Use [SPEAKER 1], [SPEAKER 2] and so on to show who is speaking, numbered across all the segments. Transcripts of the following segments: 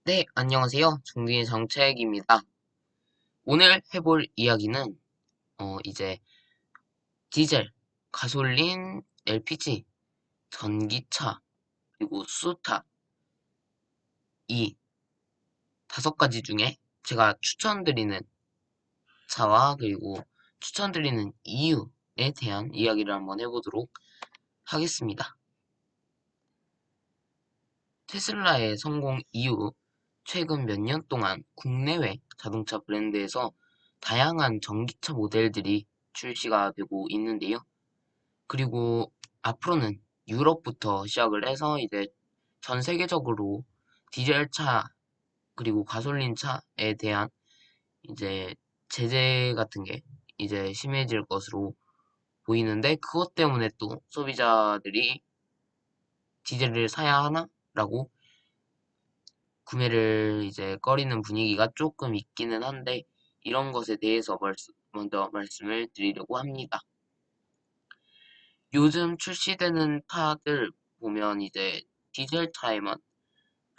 [SPEAKER 1] 네, 안녕하세요. 중딩의 정책입니다. 오늘 해볼 이야기는, 이제, 디젤, 가솔린, LPG, 전기차, 그리고 수소타, 이 5가지 중에 제가 추천드리는 차와 그리고 추천드리는 이유에 대한 이야기를 한번 해보도록 하겠습니다. 테슬라의 성공 이후 최근 몇 년 동안 국내외 자동차 브랜드에서 다양한 전기차 모델들이 출시가 되고 있는데요. 그리고 앞으로는 유럽부터 시작을 해서 이제 전 세계적으로 디젤차 그리고 가솔린 차에 대한 이제 제재 같은 게 이제 심해질 것으로 보이는데 그것 때문에 또 소비자들이 디젤을 사야 하나라고 구매를 이제 꺼리는 분위기가 조금 있기는 한데 이런 것에 대해서 먼저 말씀을 드리려고 합니다. 요즘 출시되는 차들 보면 이제 디젤 차에만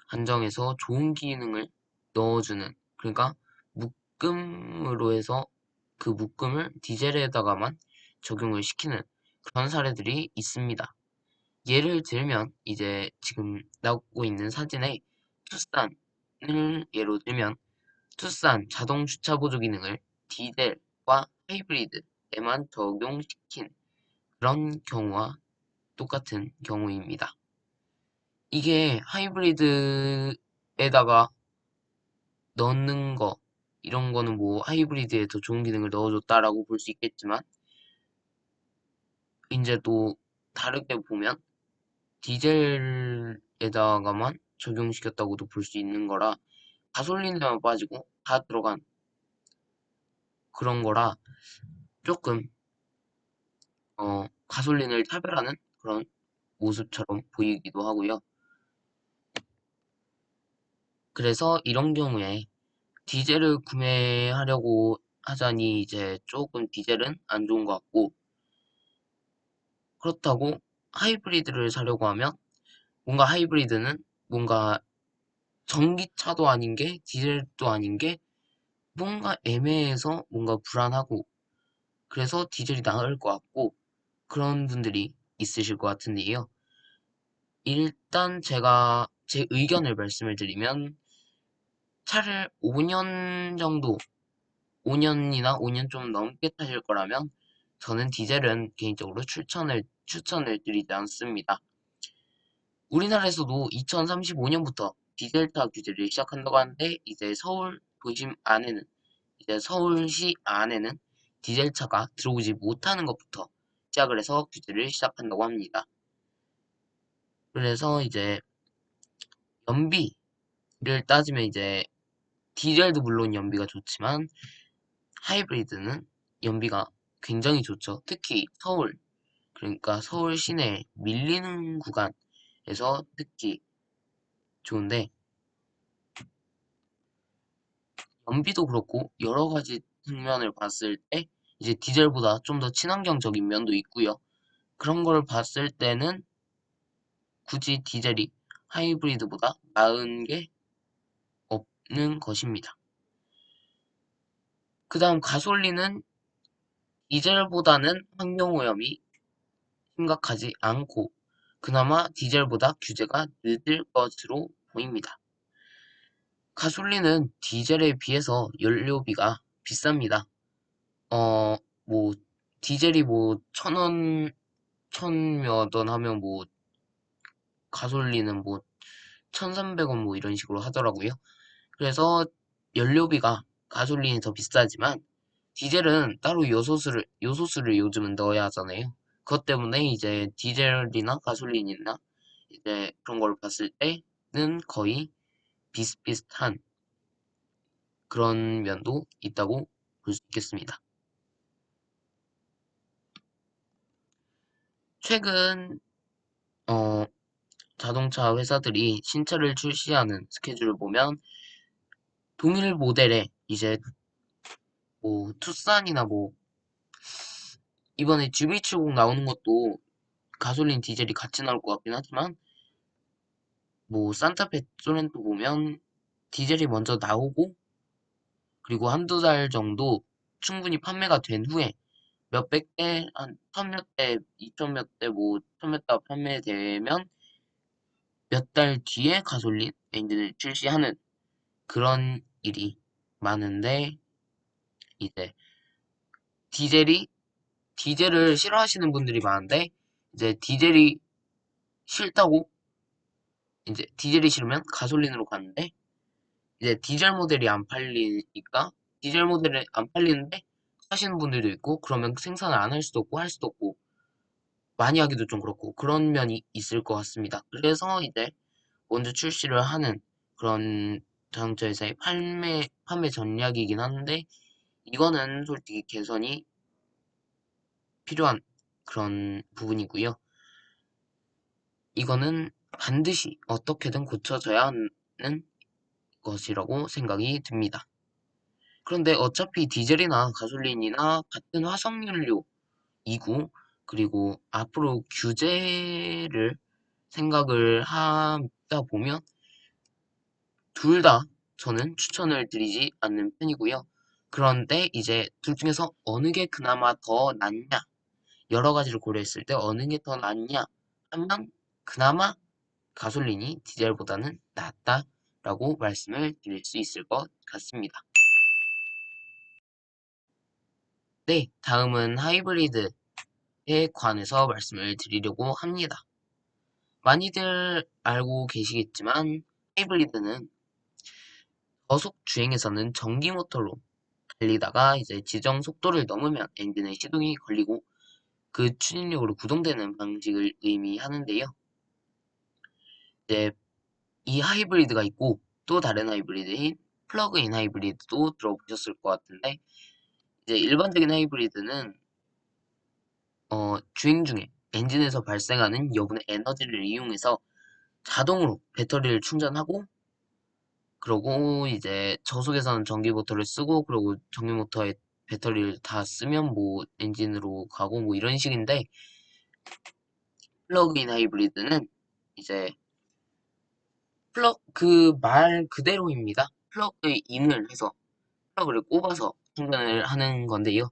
[SPEAKER 1] 한정해서 좋은 기능을 넣어주는, 그러니까 묶음으로 해서 그 묶음을 디젤에다가만 적용을 시키는 그런 사례들이 있습니다. 예를 들면 이제 지금 나오고 있는 사진에 투싼을 예로 들면 투싼 자동 주차 보조 기능을 디젤과 하이브리드에만 적용시킨 그런 경우와 똑같은 경우입니다. 이게 하이브리드에다가 넣는 거, 이런 거는 뭐 하이브리드에 더 좋은 기능을 넣어줬다라고 볼 수 있겠지만, 이제 또 다르게 보면 디젤에다가만 적용시켰다고도 볼 수 있는 거라, 가솔린에만 빠지고 다 들어간 그런 거라 조금, 가솔린을 차별하는 그런 모습처럼 보이기도 하고요. 그래서 이런 경우에 디젤을 구매하려고 하자니 이제 조금 디젤은 안 좋은 것 같고, 그렇다고 하이브리드를 사려고 하면 뭔가 하이브리드는 뭔가 전기차도 아닌 게 디젤도 아닌 게 뭔가 애매해서 뭔가 불안하고, 그래서 디젤이 나을 것 같고 그런 분들이 있으실 것 같은데요. 일단 제가 제 의견을 말씀을 드리면 차를 5년 정도, 5년이나 5년 좀 넘게 타실 거라면 저는 디젤은 개인적으로 추천을 드리지 않습니다. 우리나라에서도 2035년부터 디젤차 규제를 시작한다고 하는데 이제 서울 도심 안에는, 이제 서울시 안에는 디젤차가 들어오지 못하는 것부터 시작을 해서 규제를 시작한다고 합니다. 그래서 이제 연비를 따지면 이제 디젤도 물론 연비가 좋지만 하이브리드는 연비가 굉장히 좋죠. 특히 서울, 그러니까 서울 시내 밀리는 구간에서 특히 좋은데, 연비도 그렇고 여러 가지 측면을 봤을 때 이제 디젤보다 좀 더 친환경적인 면도 있고요. 그런 걸 봤을 때는 굳이 디젤이 하이브리드보다 나은 게 없는 것입니다. 그 다음 가솔린은 디젤보다는 환경오염이 심각하지 않고 그나마 디젤보다 규제가 늦을 것으로 보입니다. 가솔린은 디젤에 비해서 연료비가 비쌉니다. 어, 뭐, 디젤이 뭐, 1,000원, 천 몇 원 하면 뭐, 가솔린은 뭐, 1,300원 뭐 이런 식으로 하더라고요. 그래서 연료비가 가솔린이 더 비싸지만, 디젤은 따로 요소수를 요즘은 넣어야 하잖아요. 그것 때문에 이제 디젤이나 가솔린이나 이제 그런 걸 봤을 때는 거의 비슷비슷한 그런 면도 있다고 볼 수 있겠습니다. 최근, 어, 자동차 회사들이 신차를 출시하는 스케줄을 보면 동일 모델에 이제 뭐 투싼이나 뭐 이번에 GV70 나오는 것도 가솔린 디젤이 같이 나올 것 같긴 하지만 뭐 산타페 소렌토 보면 디젤이 먼저 나오고 그리고 한두 달 정도 충분히 판매가 된 후에 몇백 대, 한 천 몇 대, 이천 몇 대, 뭐 천 몇 대 판매되면 몇 달 뒤에 가솔린 엔진을 출시하는 그런 일이 많은데 이제 디젤이 디젤을 싫어하시는 분들이 많은데 이제 디젤이 싫다고 이제 디젤이 싫으면 가솔린으로 가는데 이제 디젤 모델이 안 팔리니까 디젤 모델이 안 팔리는데 사시는 분들도 있고 그러면 생산을 안 할 수도 없고 할 수도 없고 많이 하기도 좀 그렇고 그런 면이 있을 것 같습니다. 그래서 이제 먼저 출시를 하는 그런 자동차 회사의 판매 전략이긴 한데 이거는 솔직히 개선이 필요한 그런 부분이고요. 이거는 반드시 어떻게든 고쳐져야 하는 것이라고 생각이 듭니다. 그런데 어차피 디젤이나 가솔린이나 같은 화석연료이고 그리고 앞으로 규제를 생각을 하다 보면 둘 다 저는 추천을 드리지 않는 편이고요. 그런데 이제 둘 중에서 어느 게 그나마 더 낫냐 여러 가지를 고려했을 때 어느 게 더 낫냐 하면 그나마 가솔린이 디젤보다는 낫다라고 말씀을 드릴 수 있을 것 같습니다. 네, 다음은 하이브리드에 관해서 말씀을 드리려고 합니다. 많이들 알고 계시겠지만 하이브리드는 저속 주행에서는 전기 모터로 달리다가 이제 지정 속도를 넘으면 엔진의 시동이 걸리고 그 추진력으로 구동되는 방식을 의미하는데요. 이제 이 하이브리드가 있고 또 다른 하이브리드인 플러그인 하이브리드도 들어보셨을 것 같은데 이제 일반적인 하이브리드는 주행 중에 엔진에서 발생하는 여분의 에너지를 이용해서 자동으로 배터리를 충전하고 그러고 이제 저속에서는 전기 모터를 쓰고 그러고 전기 모터에 배터리를 다 쓰면 뭐 엔진으로 가고 뭐 이런 식인데 플러그인 하이브리드는 이제 그 말 그대로입니다. 플러그인을 해서 플러그를 꼽아서 충전을 하는 건데요.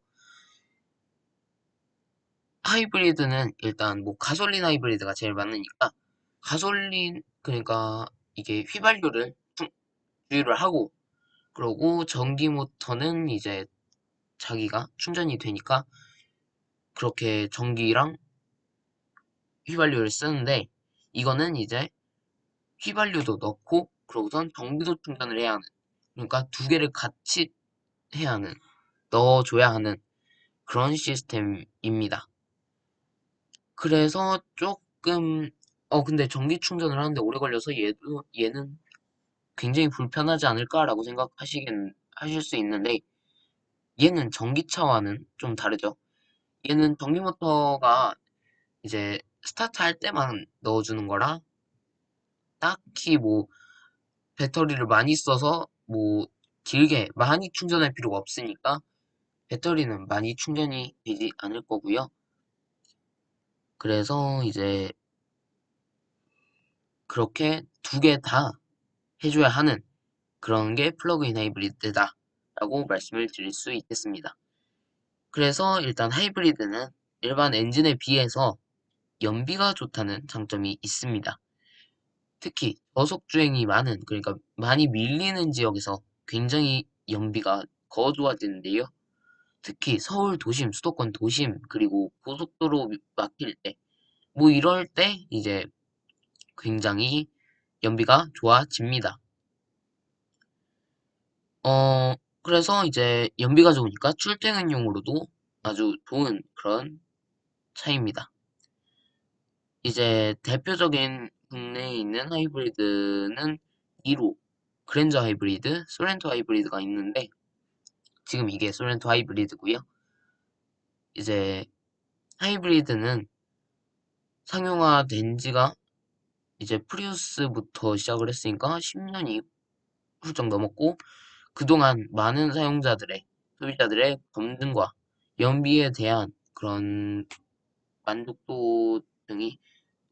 [SPEAKER 1] 하이브리드는 일단 뭐 가솔린 하이브리드가 제일 많으니까 가솔린 그러니까 이게 휘발유를 주유를 하고 그러고 전기 모터는 이제 자기가 충전이 되니까 그렇게 전기랑 휘발유를 쓰는데 이거는 이제 휘발유도 넣고 그러고선 전기도 충전을 해야 하는 그러니까 두 개를 같이 해야 하는 넣어줘야 하는 그런 시스템입니다. 그래서 조금 근데 전기 충전을 하는데 오래 걸려서 얘는 굉장히 불편하지 않을까라고 하실 수 있는데 얘는 전기차와는 좀 다르죠. 얘는 전기 모터가 이제 스타트 할 때만 넣어주는 거라 딱히 뭐 배터리를 많이 써서 뭐 길게 많이 충전할 필요가 없으니까 배터리는 많이 충전이 되지 않을 거고요. 그래서 이제 그렇게 두 개 다 해줘야 하는 그런 게 플러그인 하이브리드다 라고 말씀을 드릴 수 있겠습니다. 그래서 일단 하이브리드는 일반 엔진에 비해서 연비가 좋다는 장점이 있습니다. 특히 저속주행이 많은 그러니까 많이 밀리는 지역에서 굉장히 연비가 더 좋아지는데요. 특히 서울 도심, 수도권 도심, 그리고 고속도로 막힐 때, 뭐 이럴 때 이제 굉장히 연비가 좋아집니다. 그래서 이제 연비가 좋으니까 출퇴근용으로도 아주 좋은 그런 차입니다. 이제 대표적인 국내에 있는 하이브리드는 2로 그랜저 하이브리드, 소렌토 하이브리드가 있는데 지금 이게 소렌토 하이브리드고요. 이제 하이브리드는 상용화된 지가 이제 프리우스부터 시작을 했으니까 10년이 훌쩍 넘었고 그동안 많은 소비자들의 검증과 연비에 대한 그런 만족도 등이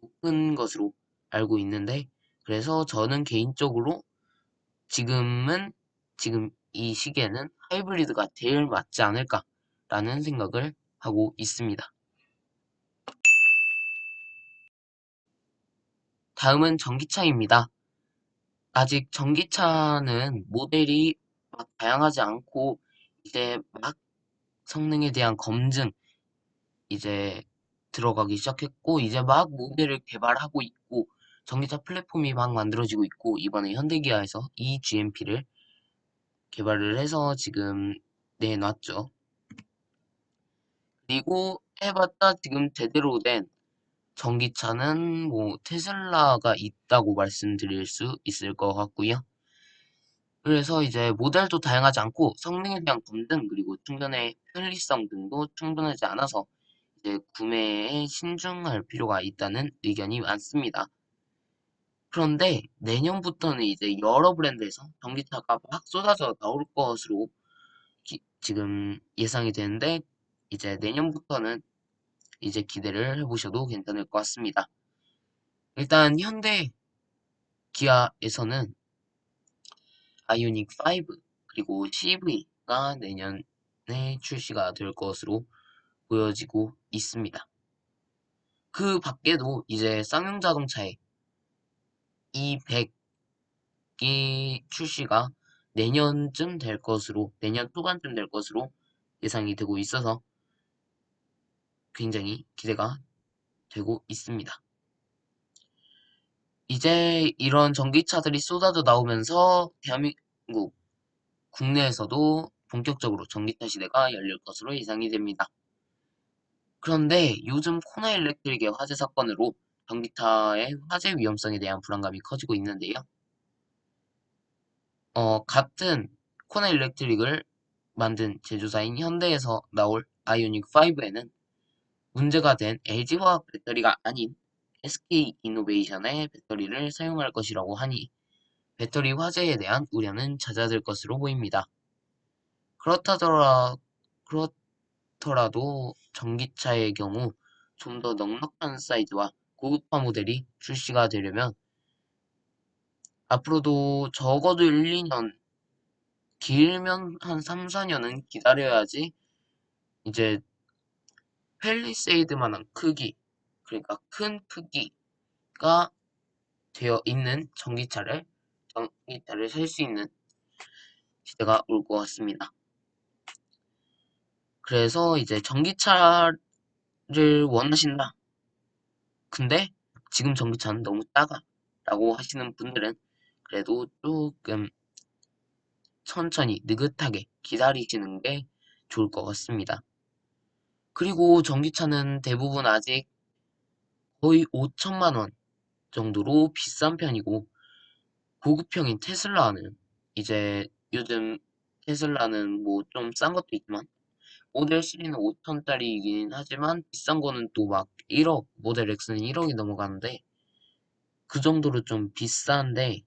[SPEAKER 1] 높은 것으로 알고 있는데 그래서 저는 개인적으로 지금은 지금 이 시기에는 하이브리드가 제일 맞지 않을까라는 생각을 하고 있습니다. 다음은 전기차입니다. 아직 전기차는 모델이 막 다양하지 않고 이제 막 성능에 대한 검증 이제 들어가기 시작했고 이제 막 모델을 개발하고 있고 전기차 플랫폼이 막 만들어지고 있고 이번에 현대기아에서 eGMP를 개발을 해서 지금 내놨죠. 그리고 해봤자 지금 제대로 된 전기차는 뭐 테슬라가 있다고 말씀드릴 수 있을 것 같고요. 그래서 이제 모델도 다양하지 않고 성능에 대한 검증 그리고 충전의 편리성 등도 충분하지 않아서 이제 구매에 신중할 필요가 있다는 의견이 많습니다. 그런데 내년부터는 이제 여러 브랜드에서 전기차가 막 쏟아져 나올 것으로 지금 예상이 되는데 이제 내년부터는 이제 기대를 해보셔도 괜찮을 것 같습니다. 일단 현대 기아에서는 아이오닉 5 그리고 CV가 내년에 출시가 될 것으로 보여지고 있습니다. 그 밖에도 이제 쌍용 자동차의 E100이 출시가 내년쯤 될 것으로, 내년 초반쯤 될 것으로 예상이 되고 있어서 굉장히 기대가 되고 있습니다. 이제 이런 전기차들이 쏟아져 나오면서 대한민국 국내에서도 본격적으로 전기차 시대가 열릴 것으로 예상이 됩니다. 그런데 요즘 코나 일렉트릭의 화재 사건으로 전기차의 화재 위험성에 대한 불안감이 커지고 있는데요. 같은 코나 일렉트릭을 만든 제조사인 현대에서 나올 아이오닉 5에는 문제가 된 LG화학 배터리가 아닌 SK 이노베이션의 배터리를 사용할 것이라고 하니 배터리 화재에 대한 우려는 잦아들 것으로 보입니다. 그렇다더라, 그렇더라도 전기차의 경우 좀 더 넉넉한 사이즈와 고급화 모델이 출시가 되려면 앞으로도 적어도 1, 2년, 길면 한 3, 4년은 기다려야지 이제 펠리세이드만한 크기, 그러니까 큰 크기가 되어 있는 전기차를 살 수 있는 시대가 올 것 같습니다. 그래서 이제 전기차를 원하신다. 근데 지금 전기차는 너무 작아. 라고 하시는 분들은 그래도 조금 천천히 느긋하게 기다리시는 게 좋을 것 같습니다. 그리고 전기차는 대부분 아직 거의 5천만 원 정도로 비싼 편이고 고급형인 테슬라는 이제 요즘 테슬라는 뭐 좀 싼 것도 있지만 모델 3는 5천짜리이긴 하지만 비싼 거는 또 막 1억, 모델 X는 1억이 넘어가는데 그 정도로 좀 비싼데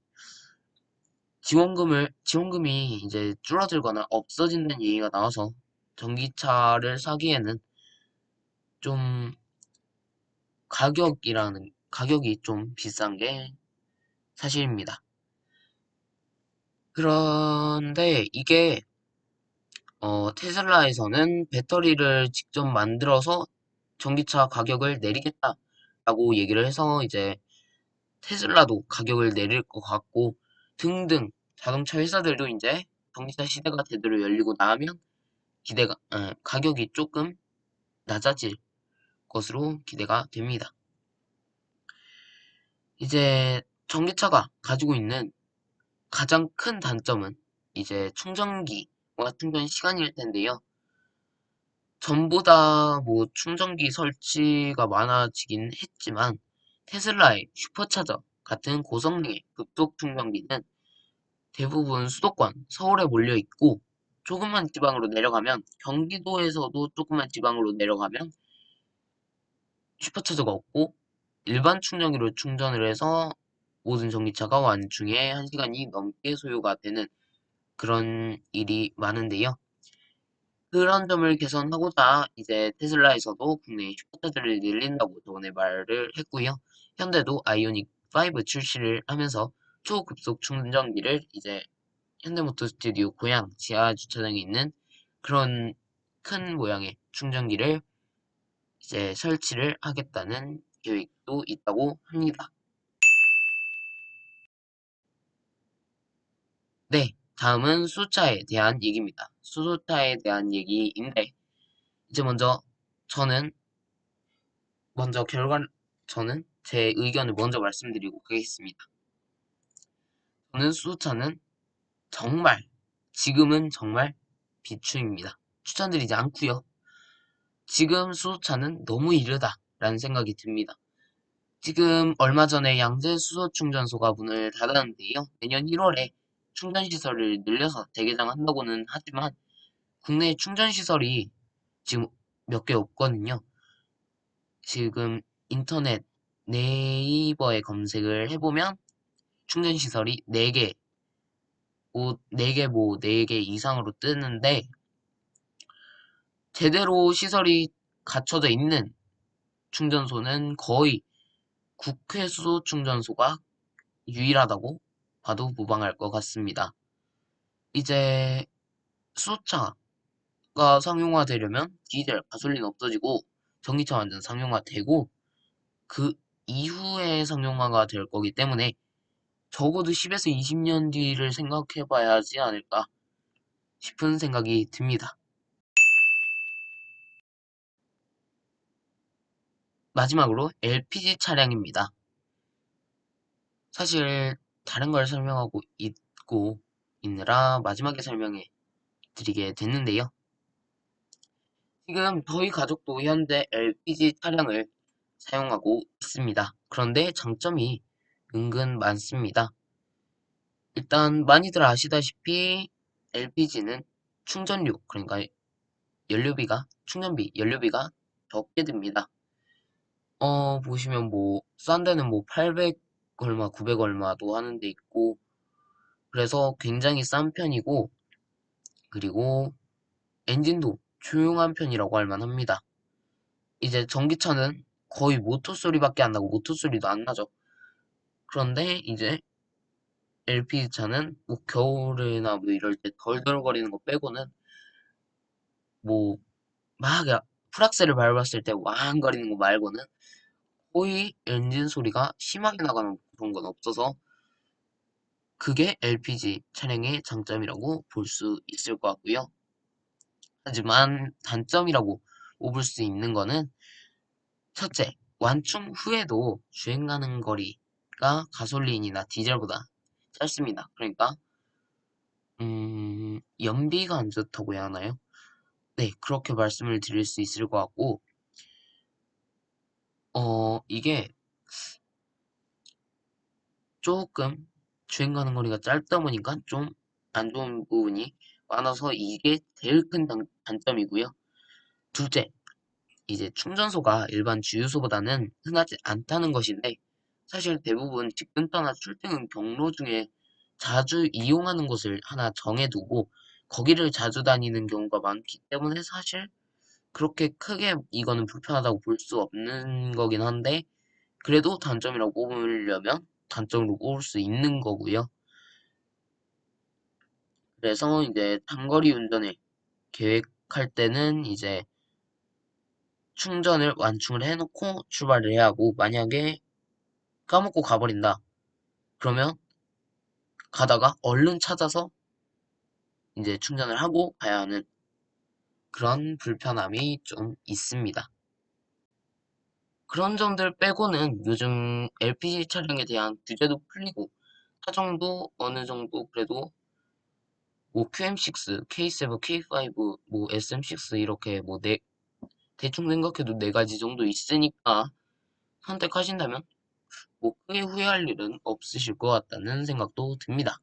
[SPEAKER 1] 지원금이 이제 줄어들거나 없어진다는 얘기가 나와서 전기차를 사기에는 좀 가격이 좀 비싼 게 사실입니다. 그런데 이게 테슬라에서는 배터리를 직접 만들어서 전기차 가격을 내리겠다라고 얘기를 해서 이제 테슬라도 가격을 내릴 것 같고 등등 자동차 회사들도 이제 전기차 시대가 제대로 열리고 나면 가격이 조금 낮아질 것으로 기대가 됩니다. 이제 전기차가 가지고 있는 가장 큰 단점은 이제 충전기와 충전 시간일 텐데요. 전보다 뭐 충전기 설치가 많아지긴 했지만 테슬라의 슈퍼차저 같은 고성능의 급속 충전기는 대부분 수도권, 서울에 몰려 있고 조금만 지방으로 내려가면 경기도에서도 조금만 지방으로 내려가면 슈퍼차저가 없고 일반 충전기로 충전을 해서 모든 전기차가 완충에 1시간이 넘게 소요가 되는 그런 일이 많은데요. 그런 점을 개선하고자 이제 테슬라에서도 국내 슈퍼차저를 늘린다고 저번에 말을 했고요. 현대도 아이오닉 5 출시를 하면서 초급속 충전기를 이제 현대모터 스튜디오 고양 지하 주차장에 있는 그런 큰 모양의 충전기를 이제 설치를 하겠다는 계획도 있다고 합니다. 네, 다음은 수소차에 대한 얘기입니다. 수소차에 대한 얘기인데, 이제 저는, 먼저 결과, 저는 제 의견을 먼저 말씀드리고 가겠습니다. 저는 수소차는 정말, 지금은 정말 비추입니다. 추천드리지 않고요. 지금 수소차는 너무 이르다라는 생각이 듭니다. 지금 얼마 전에 양재 수소 충전소가 문을 닫았는데요. 내년 1월에 충전시설을 늘려서 재개장한다고는 하지만 국내 충전시설이 지금 몇 개 없거든요. 지금 인터넷 네이버에 검색을 해보면 충전시설이 4개, 4개 이상으로 뜨는데 제대로 시설이 갖춰져 있는 충전소는 거의 국회 수소 충전소가 유일하다고 봐도 무방할 것 같습니다. 이제 수소차가 상용화되려면 디젤, 가솔린 없어지고 전기차 완전 상용화되고 그 이후에 상용화가 될 거기 때문에 적어도 10에서 20년 뒤를 생각해 봐야 하지 않을까 싶은 생각이 듭니다. 마지막으로 LPG 차량입니다. 사실 다른 걸 설명하고 있고 있느라 마지막에 설명해 드리게 됐는데요. 지금 저희 가족도 현재 LPG 차량을 사용하고 있습니다. 그런데 장점이 은근 많습니다. 일단 많이들 아시다시피 LPG는 충전료, 그러니까 연료비가 적게 듭니다. 보시면 싼 데는 800 얼마, 900 얼마도 하는 데 있고, 그래서 굉장히 싼 편이고, 그리고 엔진도 조용한 편이라고 할 만합니다. 이제 전기차는 거의 모터 소리밖에 안 나고 모터 소리도 안 나죠. 그런데 이제 LPG차는 겨울이나 이럴 때 덜덜거리는 거 빼고는 뭐 풀악셀을 밟았을 때 왕거리는 거 말고는 거의 엔진 소리가 심하게 나가는 그런 건 없어서 그게 LPG 차량의 장점이라고 볼 수 있을 것 같고요. 하지만 단점이라고 꼽을 수 있는 거는 첫째, 완충 후에도 주행 가는 거리가 가솔린이나 디젤보다 짧습니다. 그러니까 연비가 안 좋다고 해야 하나요? 네, 그렇게 말씀을 드릴 수 있을 것 같고 이게 조금 주행 가는 거리가 짧다 보니까 좀 안 좋은 부분이 많아서 이게 제일 큰 단점이고요. 둘째, 이제 충전소가 일반 주유소보다는 흔하지 않다는 것인데 사실 대부분 직근터나 출퇴근 경로 중에 자주 이용하는 곳을 하나 정해두고 거기를 자주 다니는 경우가 많기 때문에 사실 그렇게 크게 이거는 불편하다고 볼 수 없는 거긴 한데 그래도 단점이라고 꼽으려면 단점으로 꼽을 수 있는 거고요. 그래서 이제 단거리 운전을 계획할 때는 이제 충전을 완충을 해놓고 출발을 해야 하고 만약에 까먹고 가버린다. 그러면 가다가 얼른 찾아서 이제 충전을 하고 가야 하는 그런 불편함이 좀 있습니다. 그런 점들 빼고는 요즘 LPG 차량에 대한 규제도 풀리고 차종도 어느 정도 그래도 QM6, K7, K5, SM6 이렇게 대충 생각해도 4가지 정도 있으니까 선택하신다면 크게 후회할 일은 없으실 것 같다는 생각도 듭니다.